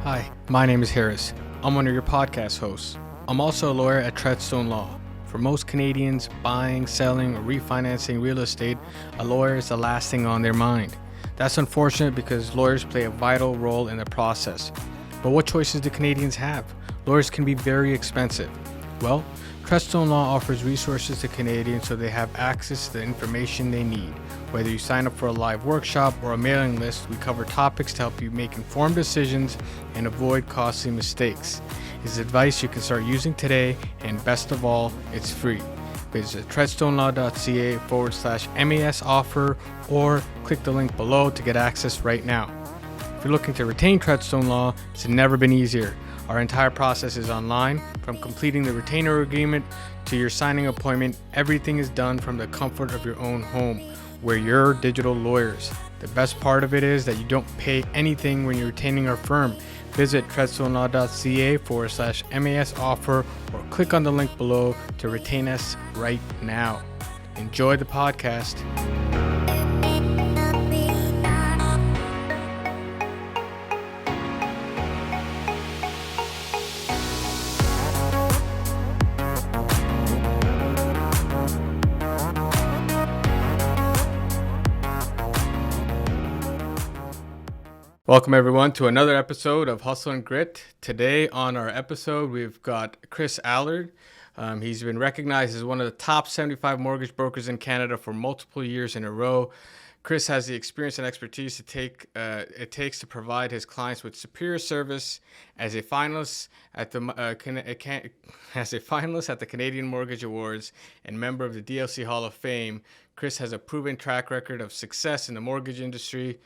Hi, my name is Harris. I'm one of your podcast hosts. I'm also a lawyer at Treadstone Law. For most Canadians, buying, selling, or refinancing real estate, a lawyer is the last thing on their mind. That's unfortunate because lawyers play a vital role in the process. But what choices do Canadians have? Lawyers can be very expensive. Well, Treadstone Law offers resources to Canadians so they have access to the information they need. Whether you sign up for a live workshop or a mailing list, we cover topics to help you make informed decisions and avoid costly mistakes. It's advice you can start using today, and best of all, it's free. Visit treadstonelaw.ca/MAS offer or click the link below to get access right now. If you're looking to retain Treadstone Law, it's never been easier. Our entire process is online. From completing the retainer agreement to your signing appointment, everything is done from the comfort of your own home. We're your digital lawyers. The best part of it is that you don't pay anything when you're retaining our firm. Visit treadstonelaw.ca/MAS offer or click on the link below to retain us right now. Enjoy the podcast. Welcome everyone to another episode of Hustle and Grit. Today on our episode, we've got Chris Allard. He's been recognized as one of the top 75 mortgage brokers in Canada for multiple years in a row. Chris has the experience and expertise it takes to provide his clients with superior service. As a finalist at the Canadian Mortgage Awards and member of the DLC Hall of Fame, Chris has a proven track record of success in the mortgage industry.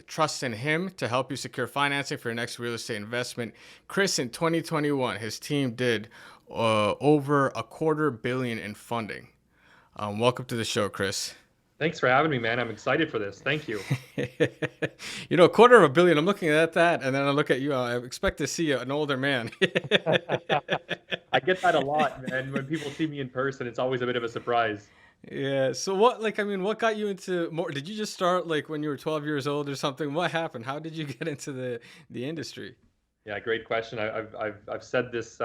Trust in him to help you secure financing for your next real estate investment. Chris, in 2021, his team did over $250 million in funding. Welcome to the show, Chris. Thanks for having me, man. I'm excited for this. Thank you. $250 million. I'm looking at that, and then I look at you. I expect to see an older man. I get that a lot, man. When people see me in person, it's always a bit of a surprise. Yeah. So what got you into more? Did you just start like when you were 12 years old or something? What happened? How did you get into the industry? Yeah, great question. I've said this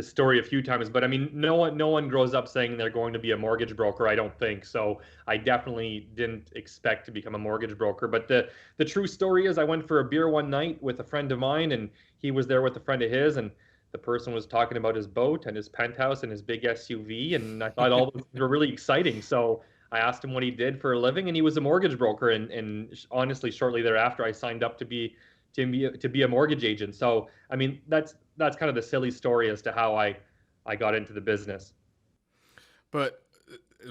story a few times, but I mean, no one grows up saying they're going to be a mortgage broker. I don't think so. I definitely didn't expect to become a mortgage broker. But the true story is, I went for a beer one night with a friend of mine, and he was there with a friend of his, and the person was talking about his boat and his penthouse and his big SUV, and I thought all those things were really exciting. So I asked him what he did for a living, and he was a mortgage broker. And honestly, shortly thereafter, I signed up to be a mortgage agent. So I mean, that's kind of the silly story as to how I got into the business. But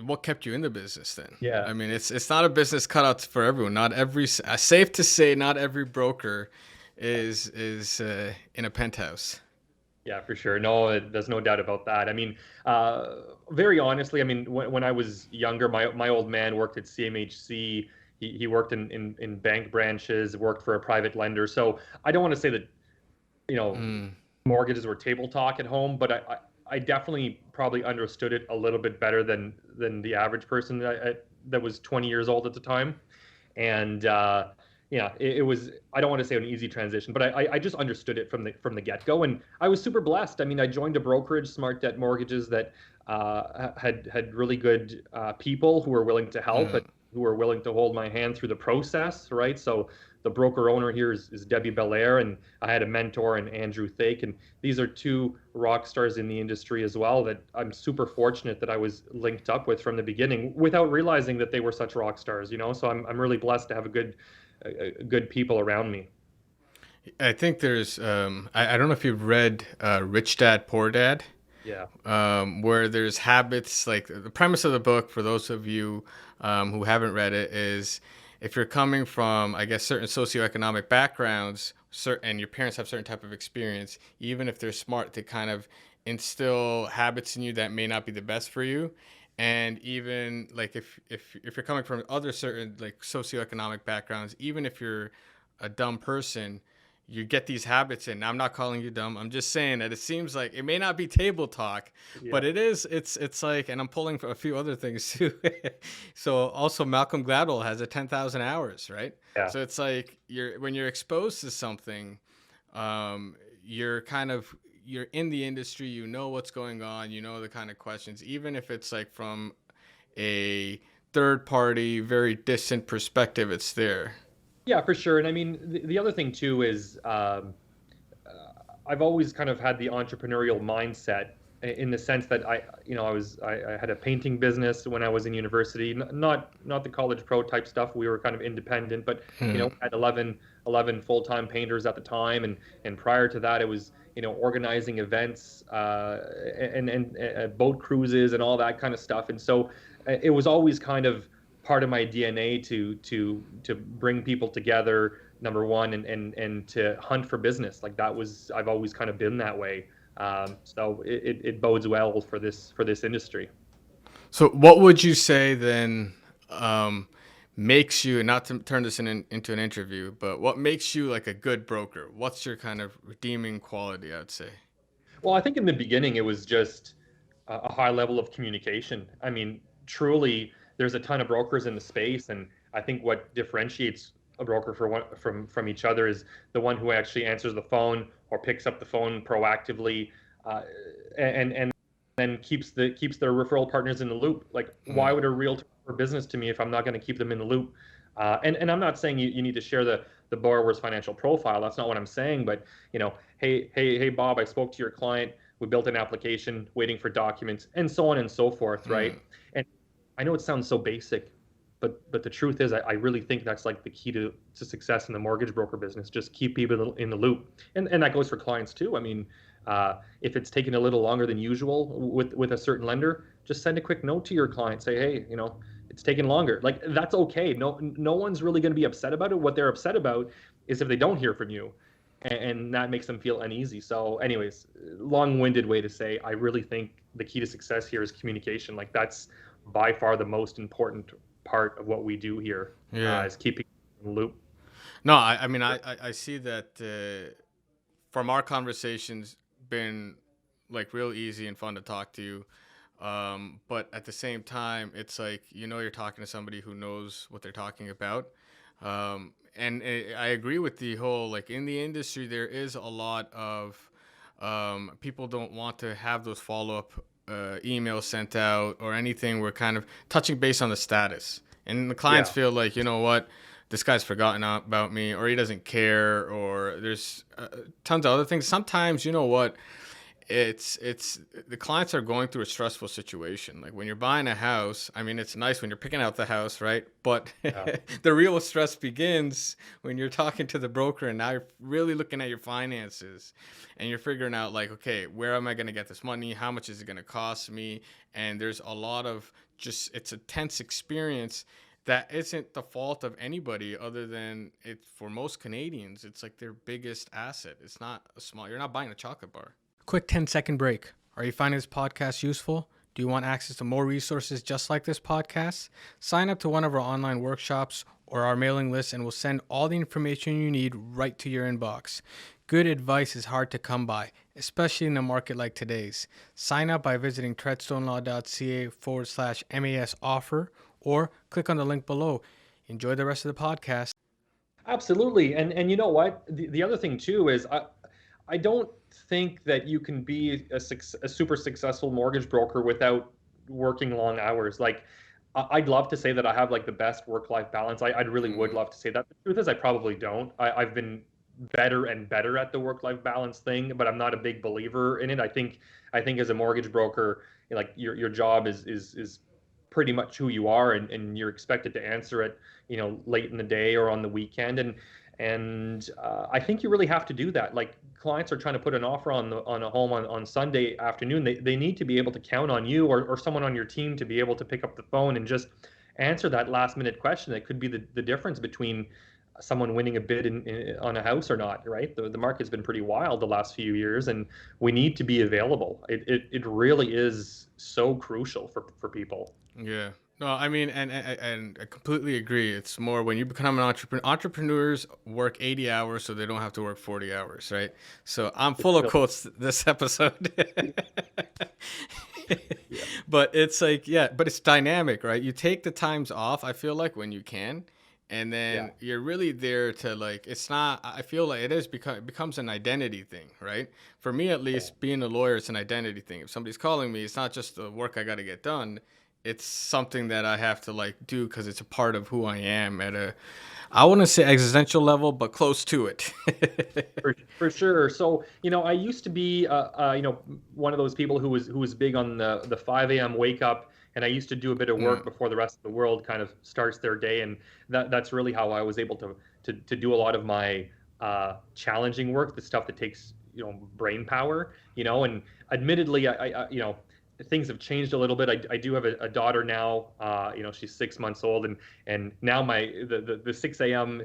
what kept you in the business then? Yeah. I mean, it's not a business cut out for everyone. Safe to say, not every broker is in a penthouse. Yeah, for sure. No, there's no doubt about that. I mean, very honestly, I mean, when I was younger, my old man worked at CMHC. He worked in bank branches, worked for a private lender. So I don't want to say that, mortgages were table talk at home, but I definitely probably understood it a little bit better than the average person that was 20 years old at the time. And it was, I don't want to say an easy transition, but I just understood it from the get-go, and I was super blessed. I mean, I joined a brokerage, Smart Debt Mortgages, that had really good people who were willing to help and who were willing to hold my hand through the process, right? So the broker owner here is Debbie Belair, and I had a mentor in Andrew Thake, and these are two rock stars in the industry as well that I'm super fortunate that I was linked up with from the beginning without realizing that they were such rock stars, So I'm really blessed to have good people around me. I think there's I don't know if you've read Rich Dad Poor Dad. Yeah. Where there's habits, like the premise of the book, for those of you who haven't read it, is if you're coming from, I guess, certain socioeconomic backgrounds, and your parents have certain type of experience, even if they're smart, they kind of instill habits in you that may not be the best for you. And even like if you're coming from other certain like socioeconomic backgrounds, even if you're a dumb person, you get these habits in. Now, I'm not calling you dumb. I'm just saying that it seems like it may not be table talk, but it is. It's like, and I'm pulling for a few other things too. So also Malcolm Gladwell has a 10,000 hours, right? Yeah. So it's like when you're exposed to something, You're in the industry, you know what's going on, you know the kind of questions, even if it's like from a third party, very distant perspective, it's there. Yeah, for sure. And I mean, the other thing too is I've always kind of had the entrepreneurial mindset in the sense that I had a painting business when I was in university, not the college pro type stuff. We were kind of independent, but had 11 full-time painters at the time, and prior to that, it was organizing events and boat cruises and all that kind of stuff. And so it was always kind of part of my DNA to bring people together, number one, and to hunt for business. Like that was, I've always kind of been that way. So it bodes well for this industry. So what would you say then makes you, not to turn this into an interview, but what makes you like a good broker? What's your kind of redeeming quality, I'd say? Well, I think in the beginning it was just a high level of communication. I mean, truly, there's a ton of brokers in the space, and I think what differentiates a broker from each other is the one who actually answers the phone or picks up the phone proactively, uh, and then keeps their referral partners in the loop. Like, why would a realtor for business to me if I'm not going to keep them in the loop? And I'm not saying you need to share the borrower's financial profile. That's not what I'm saying. But hey, Bob, I spoke to your client. We built an application, waiting for documents, and so on and so forth, right? And I know it sounds so basic, but the truth is, I really think that's like the key to success in the mortgage broker business. Just keep people in the loop, and that goes for clients too. I mean, if it's taking a little longer than usual with a certain lender, just send a quick note to your client. Say, hey, it's taking longer. Like that's okay. No one's really going to be upset about it. What they're upset about is if they don't hear from you, and that makes them feel uneasy. So, anyways, long-winded way to say, I really think the key to success here is communication. Like that's by far the most important part of what we do here. Yeah. Is keeping in the loop. No, I mean, I see that from our conversations, been like real easy and fun to talk to you. But at the same time, it's like, you're talking to somebody who knows what they're talking about. And I agree with the whole, like in the industry, there is a lot of people don't want to have those follow-up emails sent out or anything. We're kind of touching base on the status. And the clients feel like, you know what, this guy's forgotten about me, or he doesn't care, or there's tons of other things. Sometimes, you know what, it's the clients are going through a stressful situation. Like when you're buying a house, I mean, it's nice when you're picking out the house, right? But the real stress begins when you're talking to the broker and now you're really looking at your finances and you're figuring out like, okay, where am I going to get this money? How much is it going to cost me? And there's a lot of it's a tense experience that isn't the fault of anybody other than it. For most Canadians, it's like their biggest asset. It's not you're not buying a chocolate bar. Quick 10-second break. Are you finding this podcast useful? Do you want access to more resources just like this podcast? Sign up to one of our online workshops or our mailing list and we'll send all the information you need right to your inbox. Good advice is hard to come by, especially in a market like today's. Sign up by visiting treadstonelaw.ca/MAS offer or click on the link below. Enjoy the rest of the podcast. Absolutely. And you know what? The other thing too is I don't think that you can be a super successful mortgage broker without working long hours. Like I'd love to say that I have like the best work-life balance. I really would love to say that. The truth is I probably don't. I've been better and better at the work-life balance thing, but I'm not a big believer in it. I think as a mortgage broker, like your job is pretty much who you are, and you're expected to answer it, late in the day or on the weekend. And I think you really have to do that. Like clients are trying to put an offer on a home on Sunday afternoon. They need to be able to count on you or someone on your team to be able to pick up the phone and just answer that last minute question that could be the difference between someone winning a bid on a house or not, right? The market's been pretty wild the last few years, and we need to be available. It really is so crucial for people. Yeah. No, I mean, and I completely agree. It's more when you become an entrepreneur. Entrepreneurs work 80 hours so they don't have to work 40 hours, right? So I'm full of quotes this episode. But it's like, but it's dynamic, right? You take the times off, I feel like, when you can, and Yeah. then you're really there to like, it's not, I feel like it is because it becomes an identity thing, right? For me at Yeah. least, being a lawyer, it's an identity thing. If somebody's calling me, it's not just the work I got to get done, it's something that I have to like do because it's a part of who I am at a, I wouldn't say existential level, but close to it. For sure. So, I used to be, one of those people who was big on the 5 a.m. wake up, and I used to do a bit of Mm, work before the rest of the world kind of starts their day, and that's really how I was able to do a lot of my challenging work, the stuff that takes brain power, and admittedly, things have changed a little bit. I do have a daughter now. She's 6 months old, and now the 6 a.m.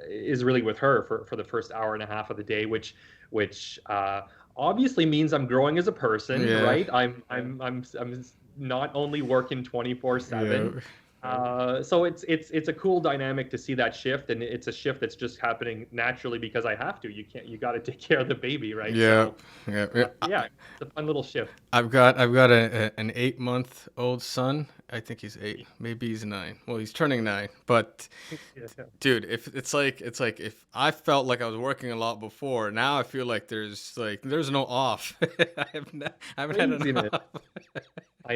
Is really with her for the first hour and a half of the day, which obviously means I'm growing as a person, yeah, right? I'm not only working 24/7. yeah, So it's a cool dynamic to see that shift, and it's a shift that's just happening naturally because I have to. You got to take care of the baby, right? yeah, So yeah. yeah, it's a fun little shift. I've got an 8 month old son. I think he's 8, maybe he's 9. Well, he's turning 9. But Yeah. dude, if it's like if I felt like I was working a lot before, now I feel like there's no off. I haven't had an Craziness. off. I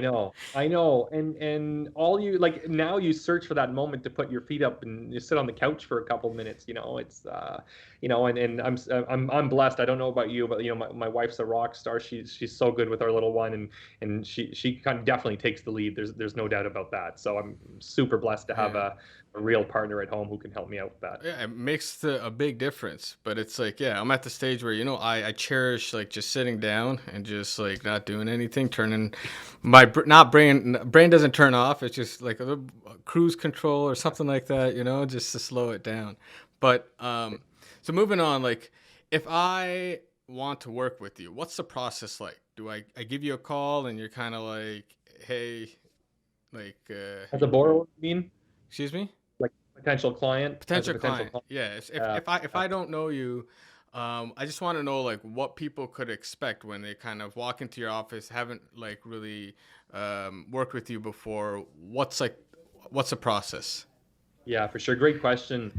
know, and all you like now you search for that moment to put your feet up and you sit on the couch for a couple minutes. It's and I'm blessed. I don't know about you, but my wife's a rock star. She's so good with our little one, and she kind of definitely takes the lead. There's no doubt about that. So I'm super blessed to have Yeah. a real partner at home who can help me out with that. Yeah, it makes a big difference. But it's like, yeah, I'm at the stage where, I cherish like just sitting down and just like not doing anything, turning my not brain doesn't turn off. It's just like a little cruise control or something like that, just to slow it down. But so moving on, like if I want to work with you, what's the process like? Do I give you a call and you're kind of like, hey, like, As a borrower, you mean? excuse me? Like potential client, as a Potential potential client, client? yes. If Uh, if I if I don't know you, I just want to know like what people could expect when they kind of walk into your office, haven't like really worked with you before. What's the process? Yeah, for sure. Great question.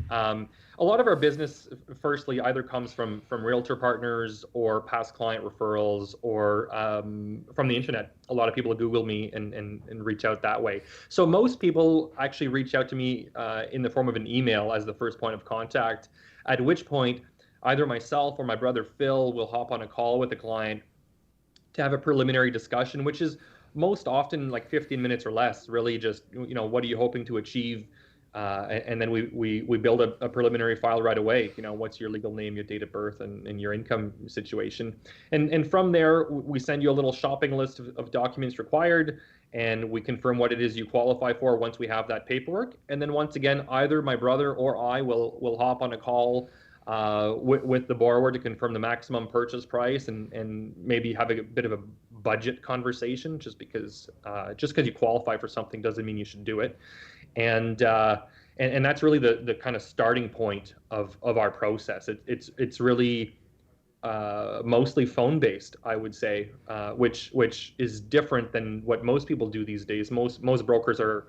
A lot of our business, firstly, either comes from realtor partners or past client referrals or from the internet. A lot of people Google me and reach out that way. So most people actually reach out to me in the form of an email as the first point of contact, at which point either myself or my brother Phil will hop on a call with the client to have a preliminary discussion, which is most often like 15 minutes or less, really just, what are you hoping to achieve? And then we build a preliminary file right away. What's your legal name, your date of birth, and your income situation. And from there, we send you a little shopping list of documents required, and we confirm what it is you qualify for once we have that paperwork. And then once again, either my brother or I will hop on a call with the borrower to confirm the maximum purchase price and maybe have a bit of a budget conversation, just because you qualify for something doesn't mean you should do it. And that's really the kind of starting point of our process. It's really mostly phone based, I would say, which is different than what most people do these days. Most brokers are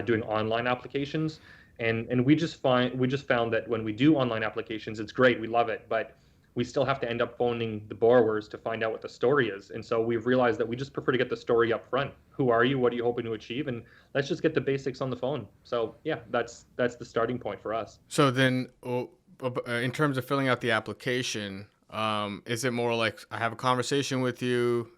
doing online applications, and we just found that when we do online applications, it's great, we love it, but we still have to end up phoning the borrowers to find out what the story is. And so we've realized that we just prefer to get the story up front. Who are you? What are you hoping to achieve? And let's just get the basics on the phone. So yeah, that's the starting point for us. So then, in terms of filling out the application, is it more like I have a conversation with you,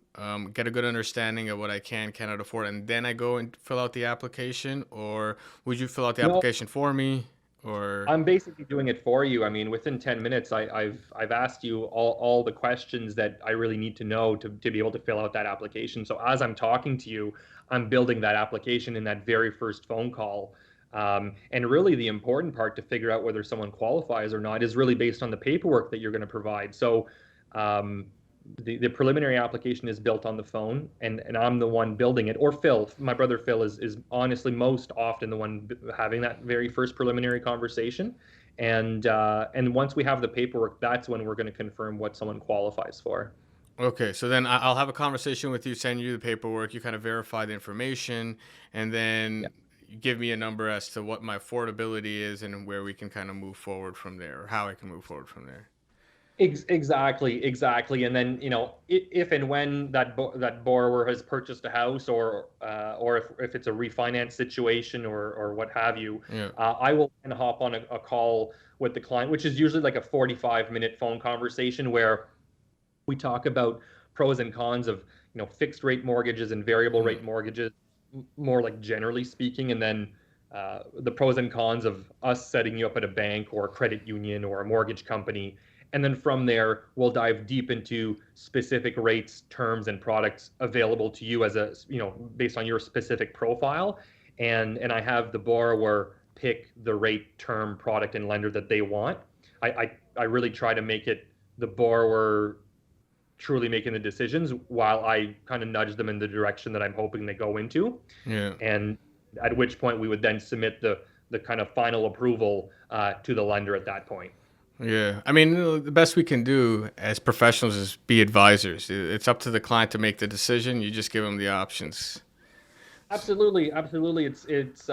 get a good understanding of what I cannot afford, and then I go and fill out the application, or would you fill out the No, application for me, or? I'm basically doing it for you. I mean, within 10 minutes, I've asked you all the questions that I really need to know to be able to fill out that application. So as I'm talking to you, I'm building that application in that very first phone call. And really, the important part to figure out whether someone qualifies or not is really based on the paperwork that you're going to provide. So um, the preliminary application is built on the phone, and I'm the one building it. Or Phil, my brother Phil, is honestly most often the one having that very first preliminary conversation. And once we have the paperwork, that's when we're going to confirm what someone qualifies for. Okay, so then I'll have a conversation with you, send you the paperwork, you kind of verify the information, and then give me a number as to what my affordability is and where we can kind of move forward from there, or how I can move forward from there. Exactly. And then, if and when that borrower has purchased a house, or if it's a refinance situation, or what have you, Yeah. I will then hop on a call with the client, which is usually like a 45-minute phone conversation where we talk about pros and cons of, fixed rate mortgages and variable Mm. rate mortgages, more like generally speaking, and then the pros and cons of us setting you up at a bank or a credit union or a mortgage company. And then from there, we'll dive deep into specific rates, terms, and products available to you based on your specific profile. And I have the borrower pick the rate, term, product, and lender that they want. I really try to make it the borrower truly making the decisions, while I kind of nudge them in the direction that I'm hoping they go into. Yeah. And at which point we would then submit the kind of final approval to the lender at that point. Yeah. I mean, the best we can do as professionals is be advisors. It's up to the client to make the decision. You just give them the options. Absolutely. It's there's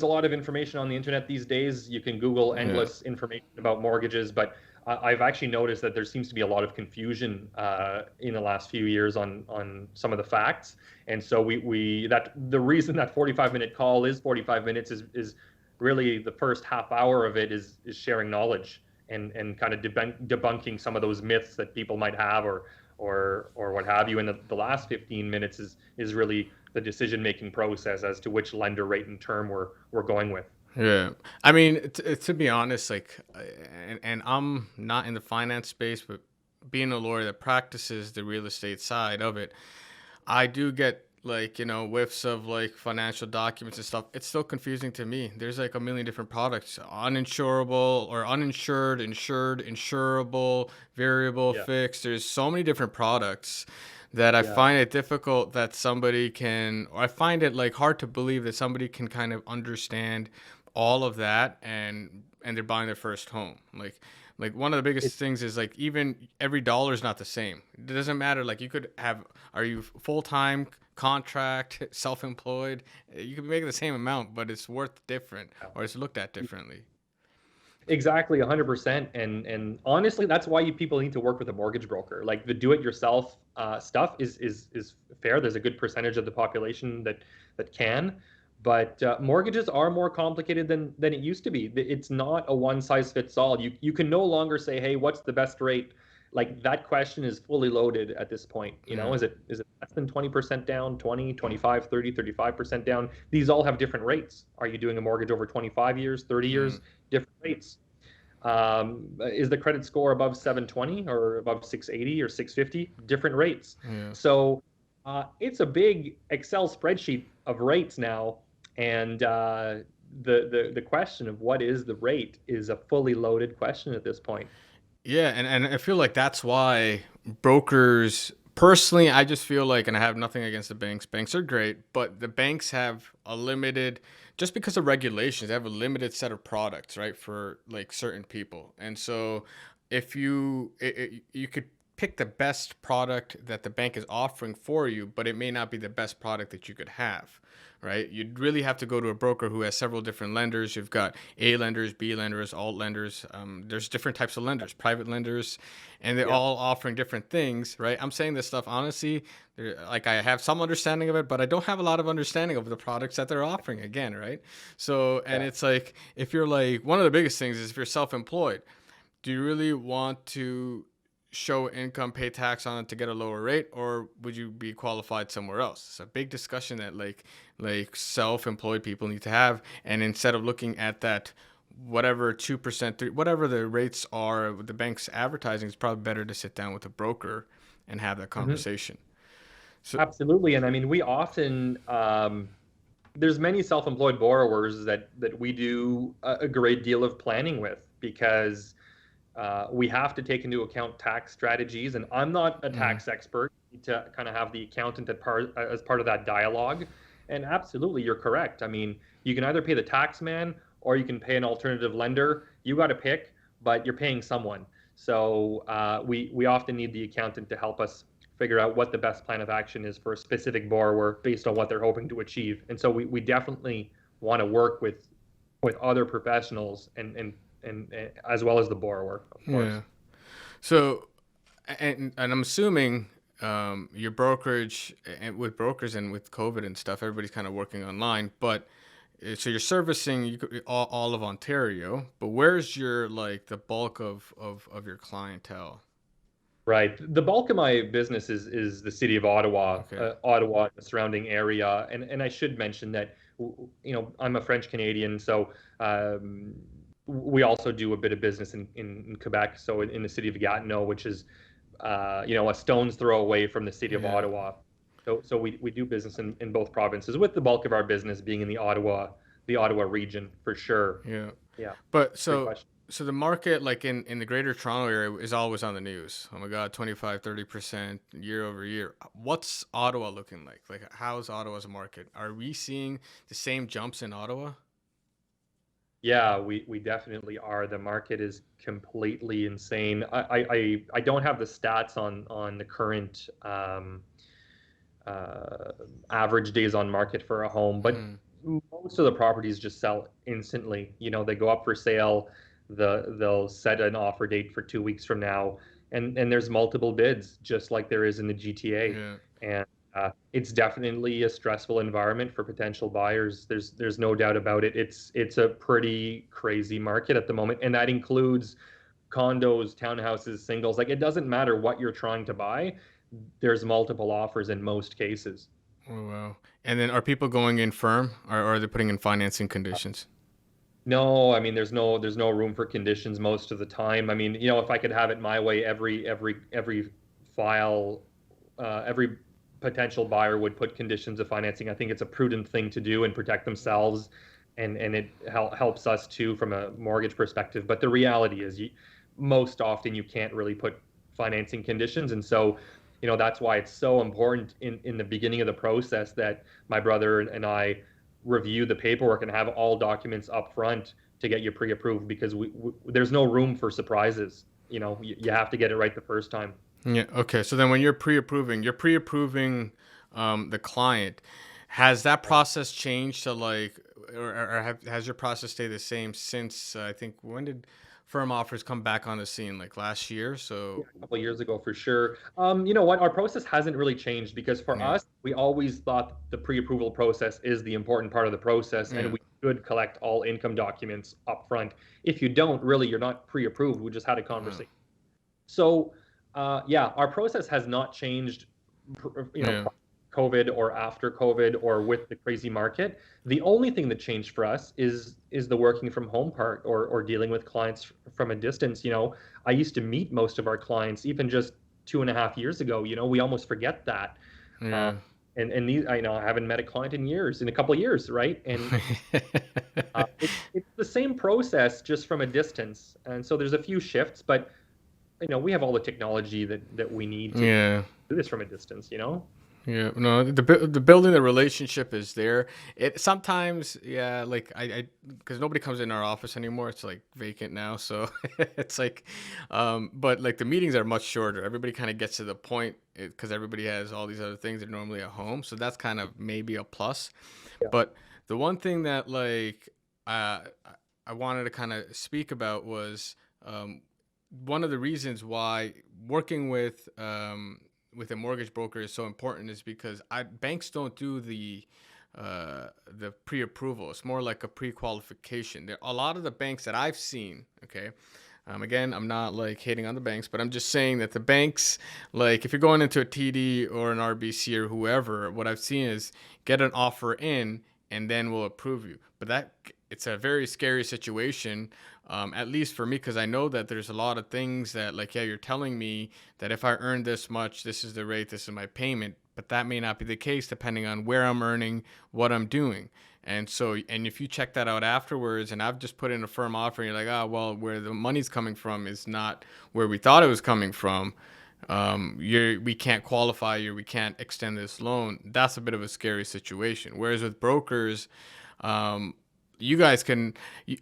a lot of information on the internet these days. You can Google Yeah. endless information about mortgages, but I've actually noticed that there seems to be a lot of confusion in the last few years on some of the facts. And so the reason that 45-minute call is 45 minutes is really the first half hour of it is sharing knowledge and kind of debunking some of those myths that people might have, or what have you. And the last 15 minutes is really the decision-making process as to which lender, rate, and term we're going with. Yeah. I mean, to be honest, like, and I'm not in the finance space, but being a lawyer that practices the real estate side of it, I do get like, whiffs of like financial documents and stuff. It's still confusing to me. There's like a million different products: uninsurable or uninsured, insured, insurable, variable, Yeah. fixed. There's so many different products that I Yeah. find it difficult that somebody can, or I find it like hard to believe that somebody can kind of understand all of that, and they're buying their first home. Like one of the biggest things is like even every dollar is not the same. It doesn't matter. Like you could have, are you full time, contract, self employed? You could be making the same amount, but it's worth different, or it's looked at differently. Exactly, 100%. And honestly, that's why you people need to work with a mortgage broker. Like the do-it-yourself stuff is fair. There's a good percentage of the population that can, but mortgages are more complicated than it used to be. It's not a one size fits all. You can no longer say, hey, what's the best rate? Like that question is fully loaded at this point. Yeah. Is it less than 20% down, 20, 25, 30, 35% down? These all have different rates. Are you doing a mortgage over 25 years, 30 Mm. years? Different rates. Is the credit score above 720 or above 680 or 650? Different rates. Yeah. So it's a big Excel spreadsheet of rates now, and the question of what is the rate is a fully loaded question at this point. Yeah, and I feel like that's why brokers, personally, I just feel like, and I have nothing against the banks. Banks are great, but the banks have a limited, just because of regulations, they have a limited set of products, right, for like certain people. And so if you could pick the best product that the bank is offering for you, but it may not be the best product that you could have, right? You'd really have to go to a broker who has several different lenders. You've got A lenders, B lenders, alt lenders. There's different types of lenders, private lenders, and they're Yeah. all offering different things, right? I'm saying this stuff honestly, like I have some understanding of it, but I don't have a lot of understanding of the products that they're offering again, right? So, and Yeah. it's like, if you're like, one of the biggest things is if you're self-employed, do you really want to show income, pay tax on it to get a lower rate, or would you be qualified somewhere else? It's a big discussion that like self-employed people need to have, and instead of looking at that whatever 2%, whatever the rates are with the bank's advertising, it's probably better to sit down with a broker and have that Mhm. conversation. So Absolutely. And I mean, we often there's many self-employed borrowers that we do a great deal of planning with, because we have to take into account tax strategies. And I'm not a mm, tax expert. You need to kind of have the accountant as part of that dialogue. And absolutely, you're correct. I mean, you can either pay the tax man or you can pay an alternative lender. You got to pick, but you're paying someone. So we often need the accountant to help us figure out what the best plan of action is for a specific borrower based on what they're hoping to achieve. And so we definitely want to work with other professionals and as well as the borrower, of course. Yeah. So, and I'm assuming your brokerage and with brokers and with COVID and stuff, everybody's kind of working online. But so you're servicing all of Ontario, but where's your like the bulk of your clientele? Right. The bulk of my business is the city of Ottawa, Okay. Ottawa, and the surrounding area. And I should mention that, I'm a French Canadian, so we also do a bit of business in Quebec. So in the city of Gatineau, which is, a stone's throw away from the city of Yeah. Ottawa. So we do business in both provinces, with the bulk of our business being in the Ottawa region for sure. Yeah. Yeah. But Great so question. so the market like in the greater Toronto area is always on the news. Oh my God, 25-30% year over year. What's Ottawa looking like? Like how's Ottawa as a market? Are we seeing the same jumps in Ottawa? Yeah, we definitely are. The market is completely insane. I don't have the stats on the current average days on market for a home, but Mm, most of the properties just sell instantly. They go up for sale. They'll set an offer date for 2 weeks from now, and there's multiple bids, just like there is in the GTA. yeah. And it's definitely a stressful environment for potential buyers. There's no doubt about it. It's a pretty crazy market at the moment, and that includes condos, townhouses, singles. Like, it doesn't matter what you're trying to buy. There's multiple offers in most cases. Oh wow. And then are people going in firm or are they putting in financing conditions? No, I mean, there's no room for conditions most of the time. I mean, if I could have it my way, every file, every potential buyer would put conditions of financing. I think it's a prudent thing to do and protect themselves, and it helps us too from a mortgage perspective. But the reality is, most often you can't really put financing conditions, and so that's why it's so important in the beginning of the process that my brother and I review the paperwork and have all documents up front to get you pre-approved, because there's no room for surprises. You have to get it right the first time. Yeah. Okay. So then when you're pre-approving the client. Has that process changed to like, has your process stayed the same since I think when did firm offers come back on the scene? Like last year? Yeah, So a couple of years ago for sure. You know what? Our process hasn't really changed, because for yeah, us, we always thought the pre-approval process is the important part of the process, and yeah, we should collect all income documents up front. If you don't, really, you're not pre-approved. We just had a wow, conversation. So, yeah, our process has not changed, yeah, COVID or after COVID or with the crazy market. The only thing that changed for us is the working from home part, or dealing with clients from a distance. I used to meet most of our clients even just 2.5 years ago. We almost forget that. Uh, yeah. and these, I haven't met a client in a couple of years, right? And it's the same process, just from a distance. And so there's a few shifts, but we have all the technology that we need to Yeah. do this from a distance. Yeah, no, the building the relationship is there. It sometimes, yeah, like I because nobody comes in our office anymore. It's like vacant now, so it's like, but like the meetings are much shorter. Everybody kind of gets to the point because everybody has all these other things they're normally at home, so that's kind of maybe a plus. Yeah. But the one thing that like I wanted to kind of speak about was one of the reasons why working with a mortgage broker is so important is because banks don't do the pre-approval. It's more like a pre-qualification. There a lot of the banks that I've seen. Okay, again, I'm not like hating on the banks, but I'm just saying that the banks, like if you're going into a TD or an RBC or whoever, what I've seen is get an offer in and then we'll approve you. But it's a very scary situation, at least for me, because I know that there's a lot of things that like, yeah, you're telling me that if I earn this much, this is the rate, this is my payment, but that may not be the case depending on where I'm earning, what I'm doing. And so, and if you check that out afterwards, and I've just put in a firm offer, and you're like, oh, well, where the money's coming from is not where we thought it was coming from. We can't qualify you, we can't extend this loan. That's a bit of a scary situation. Whereas with brokers, um, you guys can,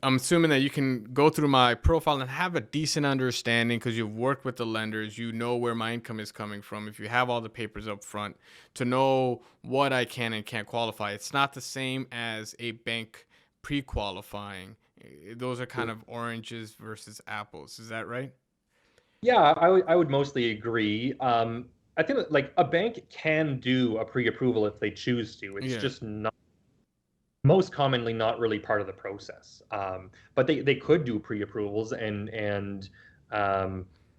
I'm assuming that you can go through my profile and have a decent understanding because you've worked with the lenders, you know where my income is coming from. If you have all the papers up front to know what I can and can't qualify, it's not the same as a bank pre-qualifying. Those are kind of oranges versus apples. Is that right? Yeah, I would mostly agree. I think that, like, a bank can do a pre-approval if they choose to. It's Yeah. just not most commonly not really part of the process. But they could do pre-approvals, and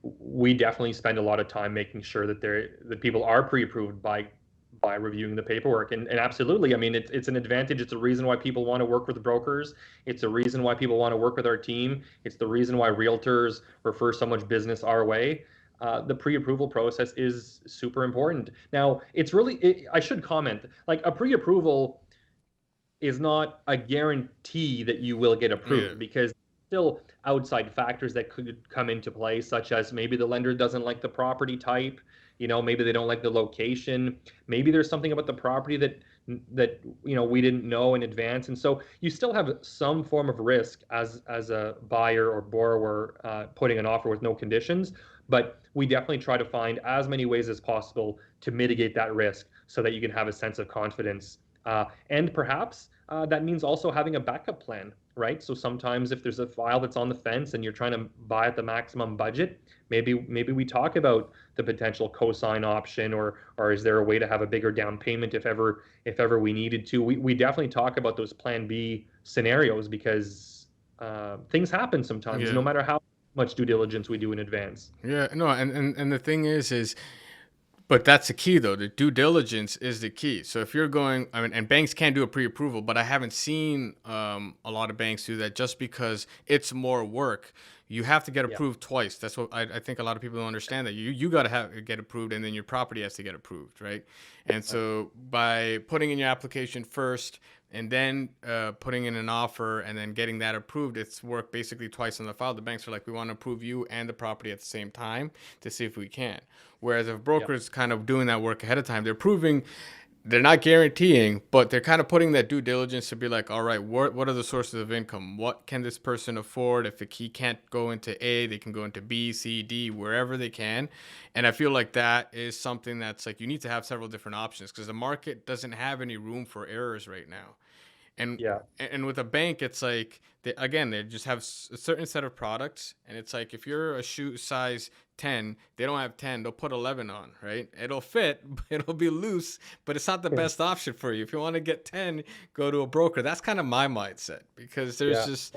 we definitely spend a lot of time making sure that people are pre-approved by reviewing the paperwork. And absolutely, I mean, it's an advantage. It's a reason why people want to work with brokers. It's a reason why people want to work with our team. It's the reason why realtors refer so much business our way. The pre-approval process is super important. Now, I should comment, like, a pre-approval is not a guarantee that you will get Yeah. approved, because still outside factors that could come into play, such as maybe the lender doesn't like the property type, maybe they don't like the location, maybe there's something about the property that we didn't know in advance, and so you still have some form of risk as a buyer or borrower putting an offer with no conditions. But we definitely try to find as many ways as possible to mitigate that risk so that you can have a sense of confidence, and perhaps that means also having a backup plan, right? So sometimes if there's a file that's on the fence and you're trying to buy at the maximum budget, maybe we talk about the potential cosign option, or is there a way to have a bigger down payment if ever we needed to. We definitely talk about those plan B scenarios, because things happen sometimes, no Yeah. matter how much due diligence we do in advance. Yeah. No, and the thing is but that's the key, though. The due diligence is the key. So if you're going, I mean, and banks can do a pre-approval, but I haven't seen a lot of banks do that just because it's more work. You have to get Yeah. approved twice. That's what I think a lot of people don't understand, that you got to have get approved, and then your property has to get approved, right? And so by putting in your application first and then putting in an offer and then getting that approved, it's work basically twice on the file. The banks are like, we want to approve you and the property at the same time to see if we can. Whereas if Yeah. brokers kind of doing that work ahead of time, they're proving, they're not guaranteeing, but they're kind of putting that due diligence to be like, all right, what are the sources of income? What can this person afford? If he can't go into A, they can go into B, C, D, wherever they can. And I feel like that is something that's like, you need to have several different options, because the market doesn't have any room for errors right now. And Yeah. and with a bank, it's like they just have a certain set of products, and it's like if you're a shoe size 10, they don't have 10, they'll put 11 on, right? It'll fit, it'll be loose, but it's not the best option for you. If you want to get 10, go to a broker. That's kind of my mindset, because there's Yeah. just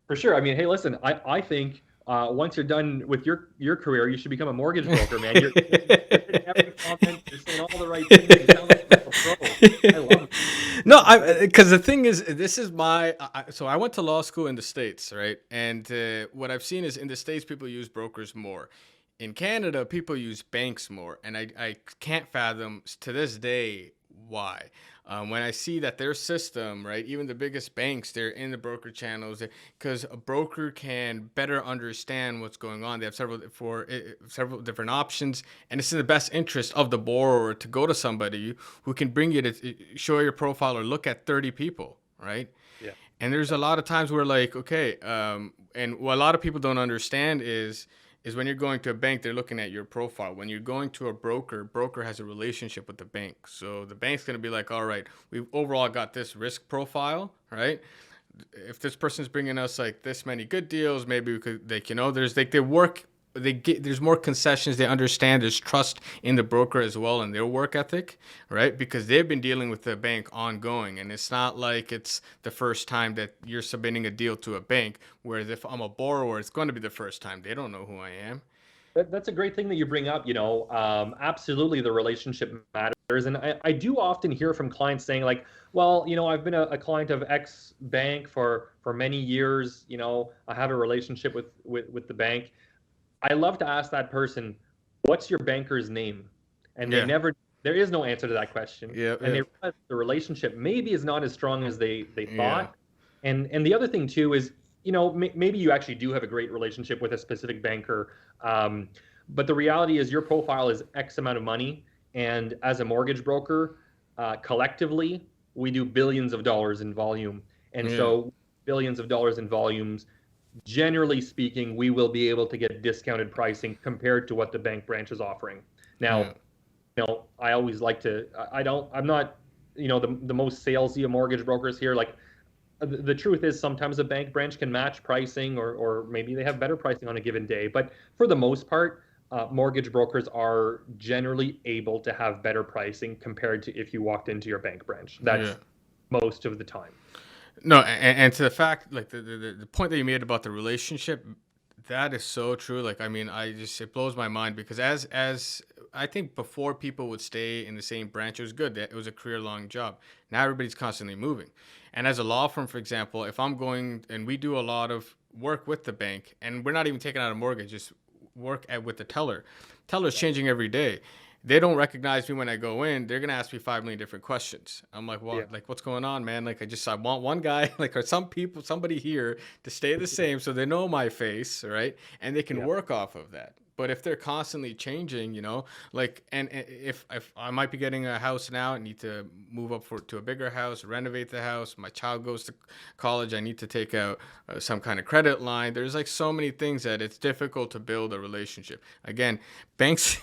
For sure. I mean, hey, listen, I think once you're done with your career, you should become a mortgage broker, man. You're hitting every comment, you're saying all the right things. You sound like a pro. I love it. No, I because the thing is, this is so I went to law school in the States, right? And what I've seen is in the States, people use brokers more. In Canada, people use banks more, and I can't fathom to this day why. When I see that their system, right, even the biggest banks, they're in the broker channels, because a broker can better understand what's going on. They have several different options, and it's in the best interest of the borrower to go to somebody who can bring you to show your profile or look at 30 people, right? Yeah. And there's a lot of times where, like, okay, and what a lot of people don't understand is when you're going to a bank, they're looking at your profile. When you're going to a broker has a relationship with the bank. So the bank's going to be like, all right, we've overall got this risk profile, right? If this person's bringing us like this many good deals, maybe we could, there's like, there's more concessions. They understand there's trust in the broker as well and their work ethic, right? Because they've been dealing with the bank ongoing, and it's not like it's the first time that you're submitting a deal to a bank. Whereas if I'm a borrower, it's going to be the first time. They don't know who I am. That's a great thing that you bring up. Absolutely, the relationship matters. And I do often hear from clients saying, like, well, I've been a client of X bank for many years. I have a relationship with the bank. I love to ask that person, what's your banker's name? And Yeah, there is no answer to that question. yeah, And yeah, they realize the relationship maybe is not as strong as they yeah, thought. And the other thing too is, maybe you actually do have a great relationship with a specific banker. But the reality is your profile is X amount of money. And as a mortgage broker, collectively, we do billions of dollars in volume. And yeah, so billions of dollars in volumes, generally speaking, we will be able to get discounted pricing compared to what the bank branch is offering. yeah, Now, I always like to, I'm not, the most salesy of mortgage brokers here. Like, the truth is sometimes a bank branch can match pricing, or maybe they have better pricing on a given day. But for the most part, mortgage brokers are generally able to have better pricing compared to if you walked into your bank branch. Yeah. That's most of the time. No, and to the fact, like the point that you made about the relationship, that is so true. Like, I mean, it blows my mind because as I think before people would stay in the same branch, it was good. It was a career long job. Now everybody's constantly moving. And as a law firm, for example, if I'm going and we do a lot of work with the bank and we're not even taking out a mortgage, just with the teller. Teller's changing every day. They don't recognize me when I go in. They're gonna ask me 5 million different questions. I'm like, well, Yeah. like, what's going on, man? Like, I want one guy, like, or somebody here to stay the same, so they know my face, right? And they can Yeah. work off of that. But if they're constantly changing, like, and if I might be getting a house now, I need to move up to a bigger house, renovate the house. My child goes to college. I need to take out some kind of credit line. There's like so many things that it's difficult to build a relationship. Again, banks.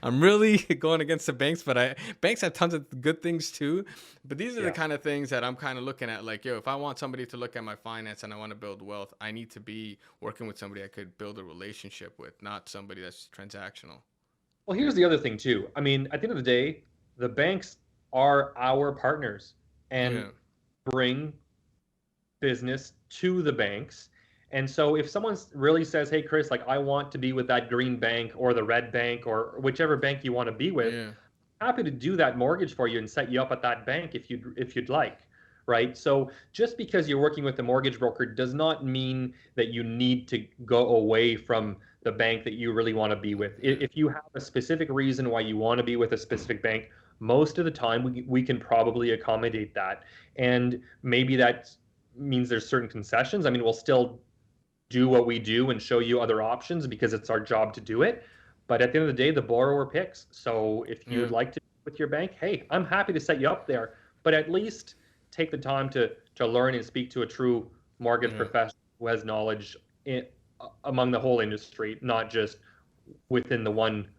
I'm really going against the banks, but banks have tons of good things too. But these are the kind of things that I'm kind of looking at. Like, yo, if I want somebody to look at my finance and I want to build wealth, I need to be working with somebody I could build a relationship with, not somebody that's transactional. Well, here's the other thing too. I mean, at the end of the day, the banks are our partners and Yeah. bring business to the banks. And so if someone really says, "Hey, Chris, like I want to be with that green bank or the red bank or whichever bank you want to be with," Yeah. happy to do that mortgage for you and set you up at that bank if you'd like, right? So just because you're working with the mortgage broker does not mean that you need to go away from the bank that you really want to be with. If you have a specific reason why you want to be with a specific bank, most of the time we can probably accommodate that. And maybe that means there's certain concessions. I mean, we'll still do what we do and show you other options because it's our job to do it. But at the end of the day, the borrower picks. So if you'd Yeah. like to with your bank, hey, I'm happy to set you up there. But at least take the time to learn and speak to a true mortgage Yeah. professional who has knowledge among the whole industry, not just within the one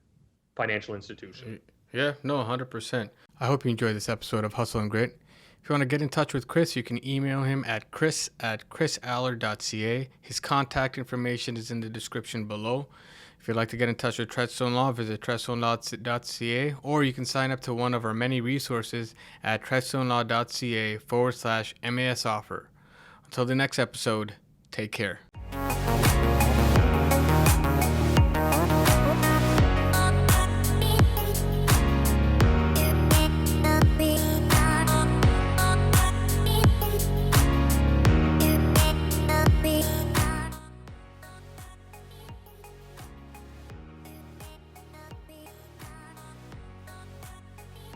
financial institution. Yeah, no, 100%. I hope you enjoyed this episode of Hustle and Grit. If you want to get in touch with Chris, you can email him at chris@chrisallard.ca. His contact information is in the description below. If you'd like to get in touch with Treadstone Law, visit treadstone.ca, or you can sign up to one of our many resources at treadstonelaw.ca/MAS offer. Until the next episode, take care.